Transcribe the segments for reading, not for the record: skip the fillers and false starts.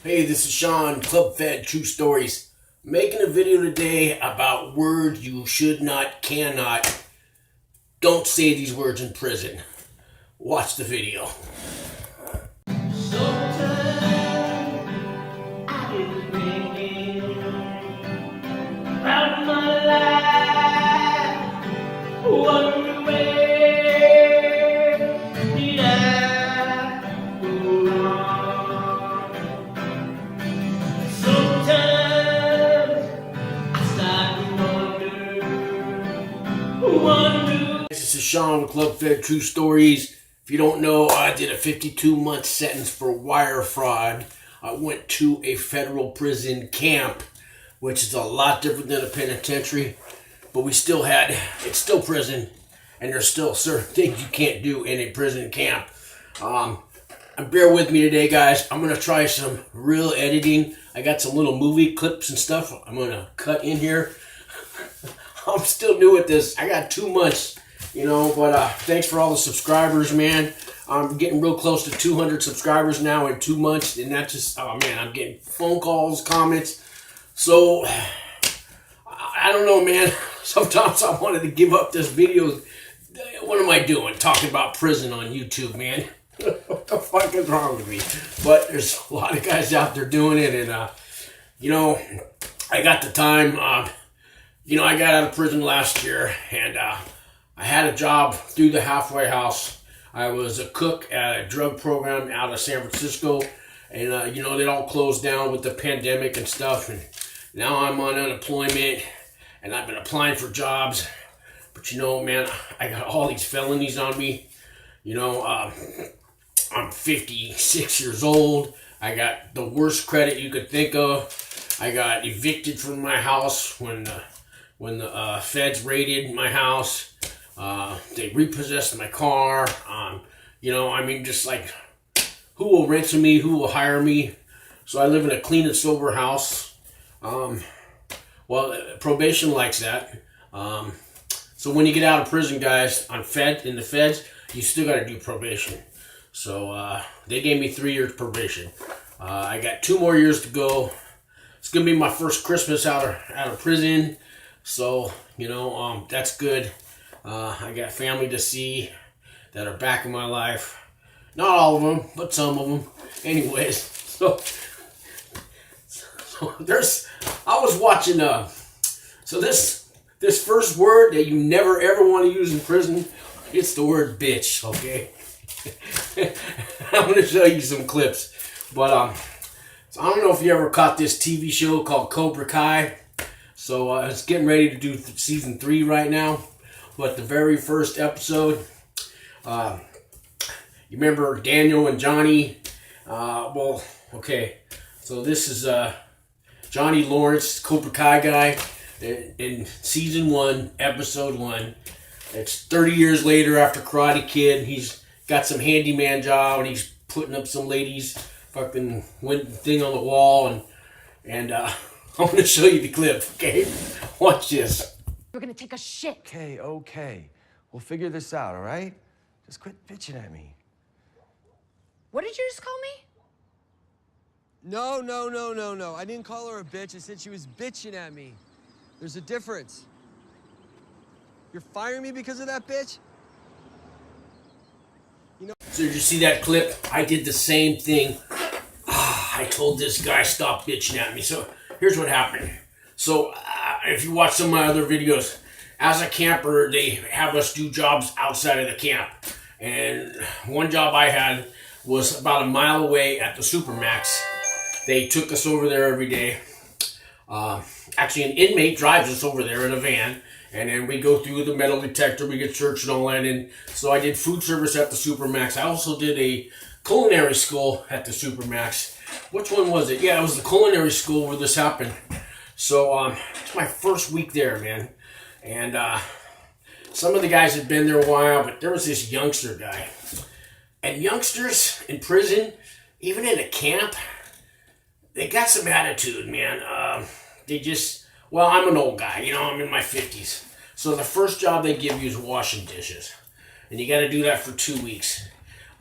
Hey, this is Sean, Club Fed True Stories. Making a video today about words you should not, cannot, don't say these words in prison. Watch the video. This is Sean with Club Fed True Stories. If you don't know, I did a 52-month sentence for wire fraud. I went to a federal prison camp, which is a lot different than a penitentiary, but it's still prison, and there's still certain things you can't do in a prison camp. Bear with me today, guys. I'm going to try some real editing. I got some little movie clips and stuff I'm going to cut in here. I'm still new at this. I got 2 months, but thanks for all the subscribers, man. I'm getting real close to 200 subscribers now in 2 months, and that's just, oh man, I'm getting phone calls, comments. So, I don't know, man. Sometimes I wanted to give up this video. What am I doing? Talking about prison on YouTube, man. What the fuck is wrong with me? But there's a lot of guys out there doing it, and, I got the time. I got out of prison last year, and I had a job through the halfway house. I was a cook at a drug program out of San Francisco, and they all closed down with the pandemic and stuff, and now I'm on unemployment, and I've been applying for jobs, but man, I got all these felonies on me. I'm 56 years old. I got the worst credit you could think of. I got evicted from my house when the feds raided my house. They repossessed my car. Just like, who will rent to me? Who will hire me? So I live in a clean and sober house. Probation likes that. So when you get out of prison, guys, in the feds, you still got to do probation. So they gave me 3 years probation. I got 2 more years to go. It's gonna be my first Christmas out of prison. So, that's good. I got family to see that are back in my life. Not all of them, but some of them. Anyways, so I was watching, this first word that you never ever want to use in prison, it's the word bitch, okay? I'm going to show you some clips. But, so I don't know if you ever caught this TV show called Cobra Kai. So it's getting ready to do season 3 right now. But the very first episode, you remember Daniel and Johnny? So this is Johnny Lawrence, Cobra Kai guy, in season 1, episode 1. It's 30 years later after Karate Kid. He's got some handyman job, and he's putting up some ladies' fucking thing on the wall, and I'm going to show you the clip, okay? Watch this. We're going to take a shit. Okay. We'll figure this out, all right? Just quit bitching at me. What did you just call me? No. I didn't call her a bitch. I said she was bitching at me. There's a difference. You're firing me because of that bitch? So did you see that clip? I did the same thing. I told this guy, stop bitching at me. So here's what happened. So if you watch some of my other videos, as a camper, they have us do jobs outside of the camp. And one job I had was about a mile away at the Supermax. They took us over there every day. Actually, an inmate drives us over there in a van. And then we go through the metal detector, we get searched and all that. And so I did food service at the Supermax. I also did a culinary school at the Supermax. Which one was it? Yeah, it was the culinary school where this happened. So it's my first week there, man. And some of the guys had been there a while, but there was this youngster guy. And youngsters in prison, even in a camp, they got some attitude, man. I'm an old guy, I'm in my 50s. So the first job they give you is washing dishes. And you got to do that for 2 weeks.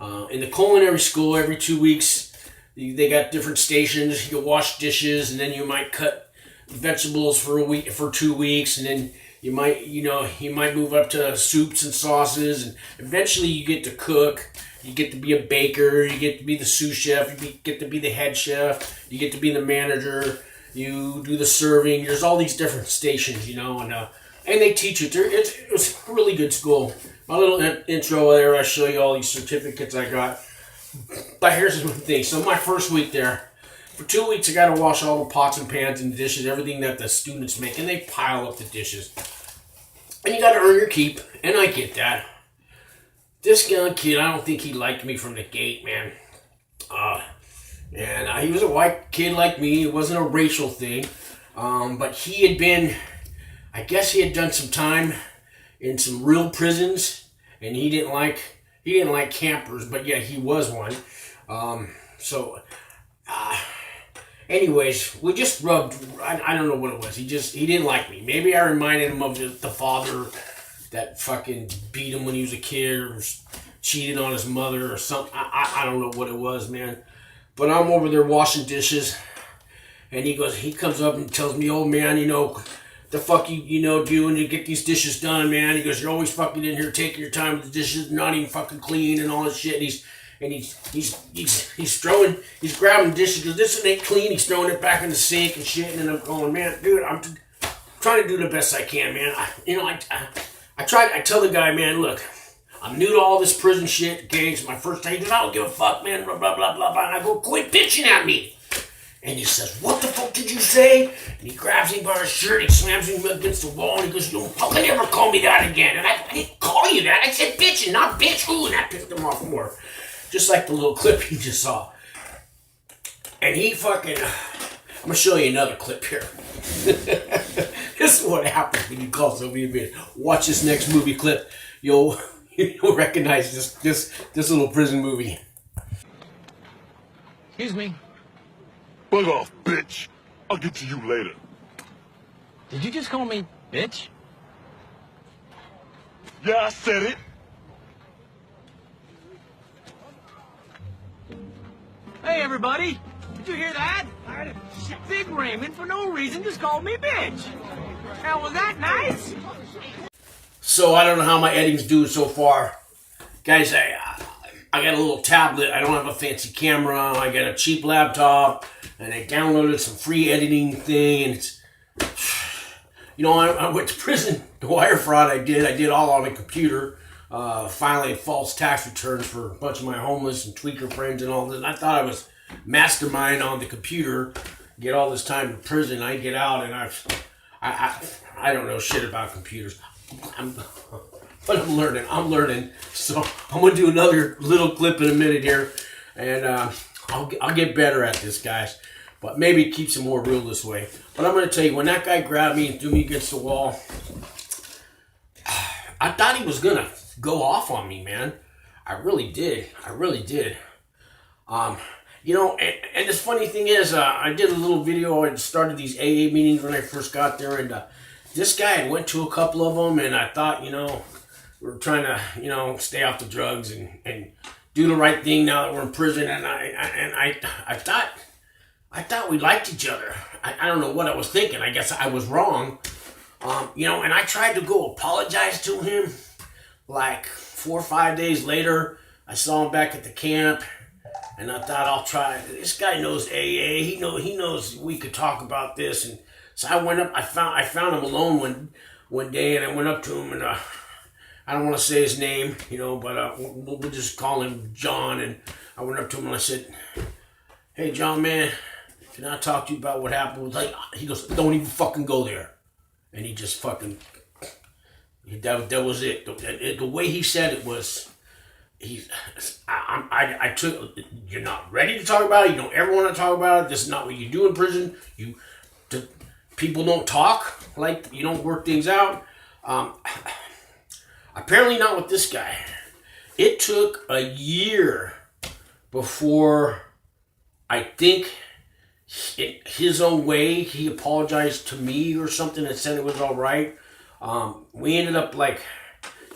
In the culinary school, every 2 weeks, They got different stations. You can wash dishes, and then you might cut vegetables for a week, for 2 weeks, and then you might move up to soups and sauces, and eventually you get to cook. You get to be a baker. You get to be the sous chef. Get to be the head chef. You get to be the manager. You do the serving. There's all these different stations, and they teach you. It was a really good school. My little intro there, I show you all these certificates I got. But here's the thing. So my first week there, for 2 weeks I got to wash all the pots and pans and dishes, everything that the students make, and they pile up the dishes. And you got to earn your keep, and I get that. This young kid, I don't think he liked me from the gate, man. He was a white kid like me. It wasn't a racial thing. But he had been, I guess he had done some time in some real prisons, and he didn't like campers, but yeah, he was one. Anyways, we just rubbed, I don't know what it was. He didn't like me. Maybe I reminded him of the father that fucking beat him when he was a kid or cheated on his mother or something. I don't know what it was, man. But I'm over there washing dishes, and he comes up and tells me, "Oh man, the fuck you doing to get these dishes done, man?" He goes, "You're always fucking in here taking your time with the dishes, not even fucking clean and all this shit." And he's grabbing the dishes. He goes, "This one ain't clean." He's throwing it back in the sink and shit. And I'm going, "Man, dude, I'm trying to do the best I can, man." I tell the guy, "Man, look, I'm new to all this prison shit. Okay, it's my first time." He goes, "I don't give a fuck, man." Blah blah blah blah blah. And I go, "Quit bitching at me." And he says, "What the fuck did you say?" And he grabs him by his shirt, he slams him against the wall, and he goes, "You don't fucking ever call me that again." And I didn't call you that. I said bitch and not bitch. Ooh, and that pissed him off more. Just like the little clip he just saw. And he fucking, I'm going to show you another clip here. This is what happens when you call somebody a bitch. Watch this next movie clip. You'll recognize this little prison movie. Excuse me. Bug off, bitch. I'll get to you later. Did you just call me bitch? Yeah, I said it. Hey, everybody. Did you hear that? Big Raymond, for no reason, just called me bitch. Now, was that nice? So, I don't know how my editing's doing so far. Guys, I got a little tablet. I don't have a fancy camera. I got a cheap laptop. And I downloaded some free editing thing. And it's, I went to prison. The wire fraud I did all on the computer. Filing false tax returns for a bunch of my homeless and tweaker friends and all this. And I thought I was mastermind on the computer. Get all this time in prison. I get out and I don't know shit about computers. But I'm learning. So I'm gonna do another little clip in a minute here, and I'll get better at this, guys. But maybe it keeps it more real this way. But I'm gonna tell you, when that guy grabbed me and threw me against the wall, I thought he was gonna go off on me, man. I really did. And this funny thing is, I did a little video. I started these AA meetings when I first got there, and this guy had went to a couple of them, and I thought, we're trying to, stay off the drugs and do the right thing now that we're in prison. And I thought we liked each other. I don't know what I was thinking. I guess I was wrong. And I tried to go apologize to him. Like 4 or 5 days later, I saw him back at the camp, and I thought, I'll try. This guy knows AA. He knows we could talk about this. And so I went up. I found him alone one day, and I went up to him, and I don't want to say his name, but we'll just call him John. And I went up to him and I said, "Hey, John, man, can I talk to you about what happened?" He goes, "Don't even fucking go there." And he just fucking. That was it. The way he said it was, I took, "You're not ready to talk about it. You don't ever want to talk about it. This is not what you do in prison. People don't talk, like you don't work things out." Apparently not with this guy. It took a year before, I think, in his own way, he apologized to me or something and said it was all right. We ended up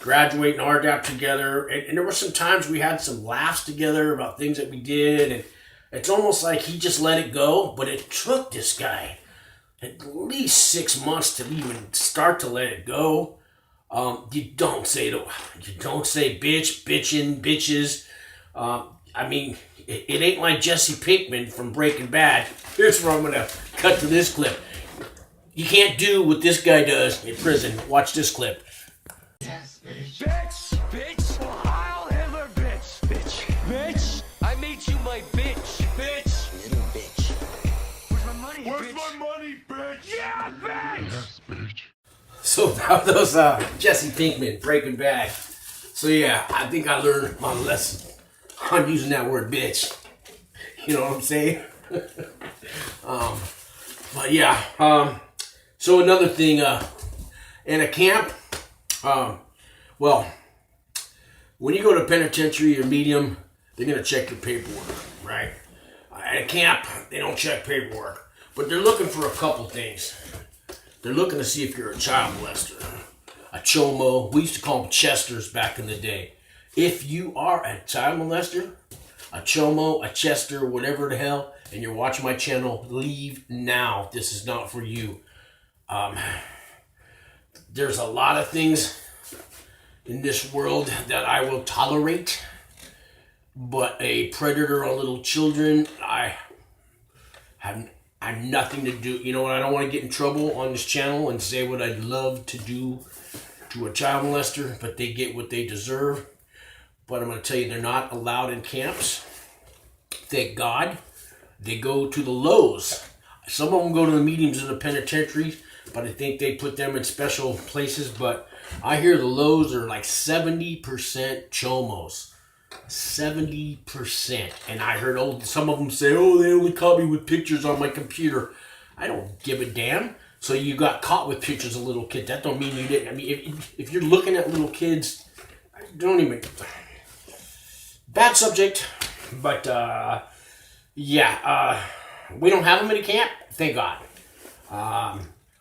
graduating RDAP together, and there were some times we had some laughs together about things that we did, and It's almost like he just let it go, but it took this guy at least 6 months to even start to let it go. You don't say bitch, bitchin', bitches. I mean, it ain't like Jesse Pinkman from Breaking Bad. Here's where I'm gonna cut to this clip. You can't do what this guy does in prison. Watch this clip. Bitch! Bitch! Heil Hitler, bitch! Bitch! Bitch! I made you my bitch! Bitch! Little bitch. Where's my money, Where's bitch? my money, bitch? Yeah, bitch! Yes, bitch. So that was Jesse Pinkman, Breaking Bad. So yeah, I think I learned my lesson on using that word bitch. You know what I'm saying? But yeah, so another thing, in a camp, well, when you go to penitentiary or medium, they're going to check your paperwork, right? At a camp, they don't check paperwork, but they're looking for a couple things. They're looking to see if you're a child molester, a chomo. We used to call them chesters back in the day. If you are a child molester, a chomo, a chester, whatever the hell, and you're watching my channel, leave now. This is not for you. There's a lot of things in this world that I will tolerate, but a predator on little children, I have nothing to do. You know what? I don't want to get in trouble on this channel and say what I'd love to do to a child molester, but they get what they deserve. But I'm going to tell you, they're not allowed in camps. Thank God. They go to the lows. Some of them go to the mediums in the penitentiaries, but I think they put them in special places. But I hear the lows are like 70% chomos. 70%. And I heard some of them say, oh, they only caught me with pictures on my computer. I don't give a damn. So you got caught with pictures of little kids. That don't mean you didn't. I mean, if you're looking at little kids, don't even... Bad subject. But, yeah, we don't have them in a camp. Thank God.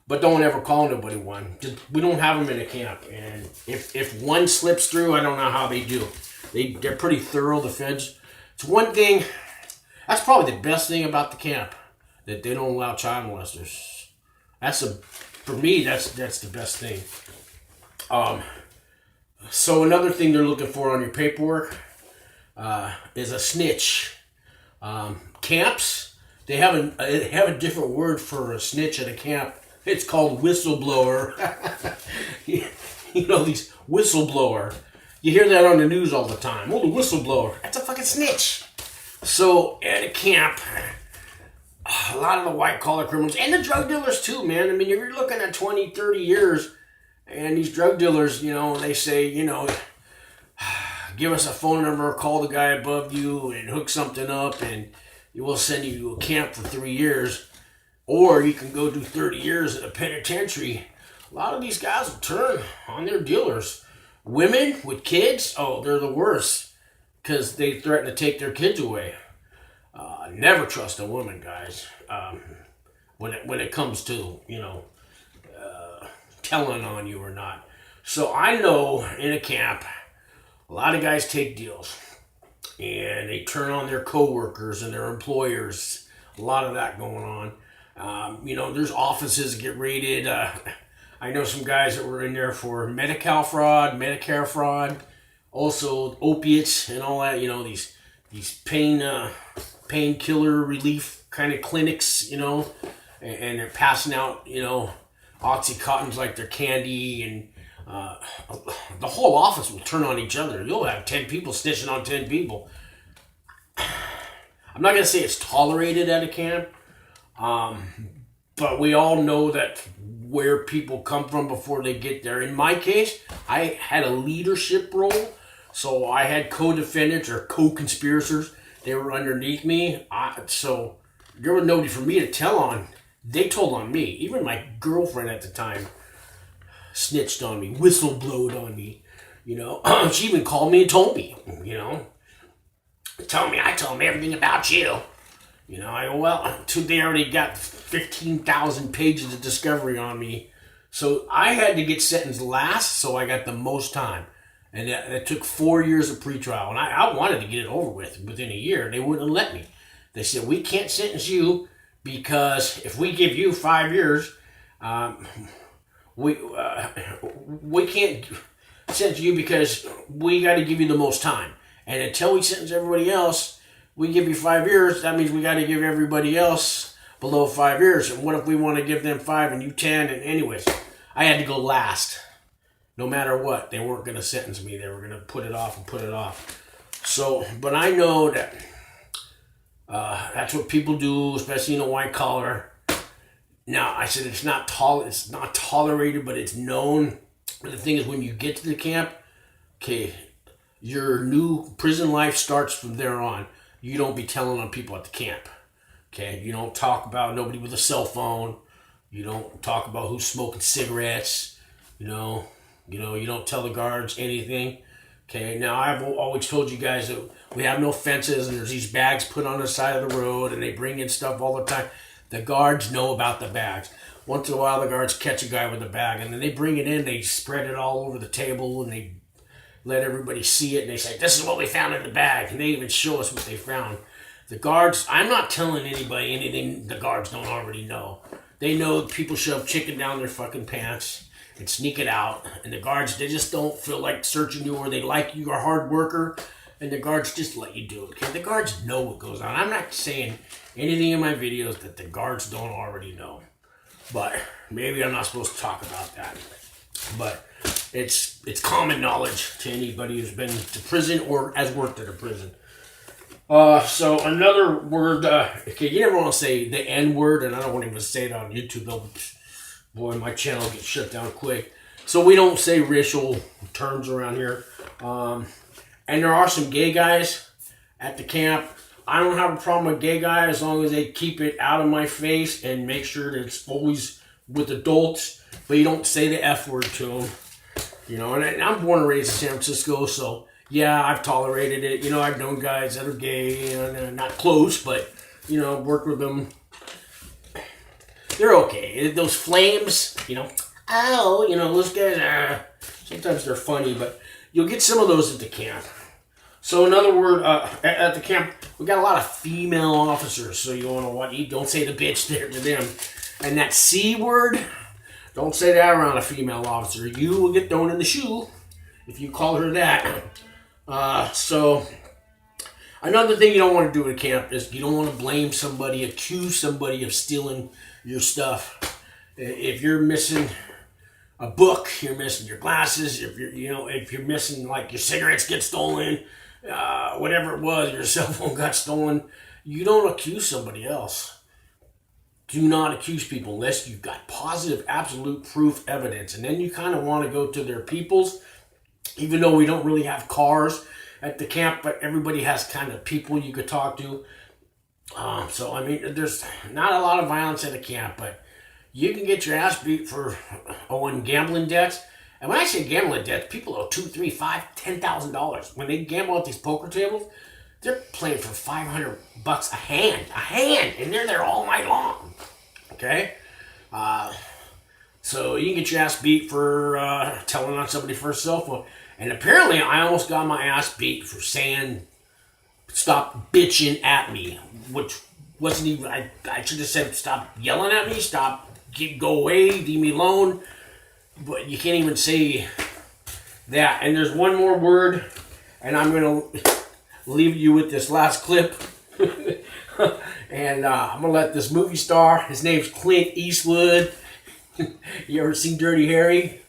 But don't ever call nobody one. We don't have them in a camp. And if one slips through, I don't know how they do. They're pretty thorough, the feds. It's one thing, that's probably the best thing about the camp, that they don't allow child molesters. For me, that's the best thing. So another thing they're looking for on your paperwork is a snitch. Camps, they have a different word for a snitch at a camp. It's called whistleblower. You know, these whistleblower. You hear that on the news all the time. Oh, the whistleblower. That's a fucking snitch. So, at a camp, a lot of the white-collar criminals, and the drug dealers too, man. I mean, if you're looking at 20, 30 years, and these drug dealers, you know, they say, you know, give us a phone number, call the guy above you, and hook something up, and we'll send you to a camp for 3 years. Or you can go do 30 years in a penitentiary. A lot of these guys will turn on their dealers. Women with kids, oh, they're the worst, because they threaten to take their kids away. Never trust a woman, guys. When it comes to, you know, telling on you or not. So I know in a camp, a lot of guys take deals, and they turn on their coworkers and their employers. A lot of that going on. You know, there's offices that get raided. I know some guys that were in there for Medi-Cal fraud, Medicare fraud, also opiates and all that. You know, these painkiller relief kind of clinics. You know, and they're passing out, you know, Oxycontins like they're candy, and the whole office will turn on each other. You'll have 10 people snitching on 10 people. I'm not gonna say it's tolerated at a camp. But we all know that where people come from before they get there. In my case, I had a leadership role, so I had co-defendants or co-conspirators. They were underneath me, so there was nobody for me to tell on. They told on me. Even my girlfriend at the time snitched on me, whistleblowed on me. You know, she even called me and told me. You know, I told them everything about you. You know, I go, well, they already got 15,000 pages of discovery on me. So I had to get sentenced last, so I got the most time. And that took 4 years of pretrial. And I wanted to get it over with within a year. They wouldn't let me. They said, we can't sentence you because if we give you 5 years, we can't sentence you because we got to give you the most time. And until we sentence everybody else, we give you 5 years. That means we got to give everybody else below 5 years. And what if we want to give them 5 and you 10? And anyways, I had to go last. No matter what, they weren't going to sentence me. They were going to put it off and put it off. So, but I know that that's what people do, especially in a white collar. Now, I said it's not tolerated, but it's known. But the thing is, when you get to the camp, okay, your new prison life starts from there on. You don't be telling on people at the camp. Okay, you don't talk about nobody with a cell phone. You don't talk about who's smoking cigarettes. You don't tell the guards anything. Okay, now I've always told you guys that we have no fences and there's these bags put on the side of the road and they bring in stuff all the time. The guards know about the bags. Once in a while the guards catch a guy with a bag and then they bring it in, they spread it all over the table and they let everybody see it and they say, this is what we found in the bag. And they even show us what they found. The guards, I'm not telling anybody anything the guards don't already know. They know people shove chicken down their fucking pants and sneak it out. And the guards, they just don't feel like searching you or they like you're a hard worker. And the guards just let you do it. Okay? The guards know what goes on. I'm not saying anything in my videos that the guards don't already know. But maybe I'm not supposed to talk about that. But it's common knowledge to anybody who's been to prison or has worked at a prison. So another word, okay, you never want to say the N word, and I don't want to even say it on YouTube. Boy, my channel gets shut down quick. So we don't say racial terms around here. And there are some gay guys at the camp. I don't have a problem with gay guys as long as they keep it out of my face and make sure that it's always with adults, but you don't say the F word to them. And I'm born and raised in San Francisco, so yeah, I've tolerated it. I've known guys that are gay and not close, but, worked with them. They're okay. Those flames, those guys, sometimes they're funny, but you'll get some of those at the camp. So another word, at the camp, we got a lot of female officers, so you want to what? You don't say the bitch there to them. And that C word, don't say that around a female officer. You will get thrown in the shoe if you call her that. So another thing you don't want to do at camp is you don't want to blame somebody, accuse somebody of stealing your stuff. If you're missing a book, you're missing your glasses, if you're missing, like, your cigarettes get stolen, whatever it was, your cell phone got stolen, you don't accuse somebody else. Do not accuse people unless you've got positive, absolute proof evidence. And then you kind of want to go to their peoples, even though we don't really have cars at the camp, but everybody has kind of people you could talk to. So, I mean, there's not a lot of violence at the camp, but you can get your ass beat for owing gambling debts. And when I say gambling debts, people owe $2,000, $3,000, $5,000, $10,000. When they gamble at these poker tables, they're playing for $500 a hand, and they're there all night long. Okay? So you can get your ass beat for telling on somebody for a cell phone. And apparently I almost got my ass beat for saying, stop bitching at me, which wasn't even, I should have said, stop yelling at me, go away, leave me alone. But you can't even say that. And there's one more word, and I'm going to leave you with this last clip. And I'm going to let this movie star, his name's Clint Eastwood. You ever seen Dirty Harry?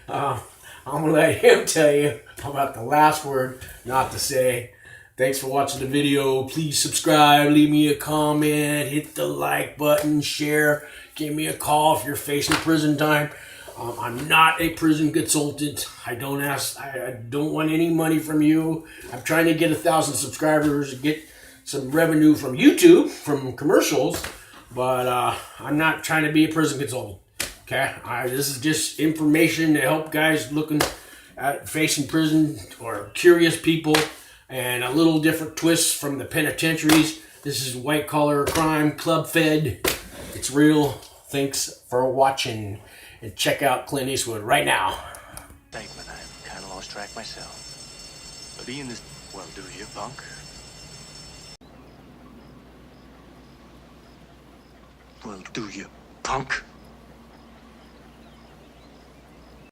I'm going to let him tell you about the last word not to say. Thanks for watching the video. Please subscribe, leave me a comment, hit the like button, share, give me a call if you're facing prison time. I'm not a prison consultant. I don't want any money from you. I'm trying to get 1,000 subscribers, get some revenue from YouTube, from commercials, but I'm not trying to be a prison consultant. Okay, this is just information to help guys looking at facing prison or curious people, and a little different twist from the penitentiaries. This is white collar crime, club fed. It's real. Thanks for watching, and check out Clint Eastwood right now. Statement, I've kind of lost track myself. But Ian is, well, do you, punk? Well, do you, punk?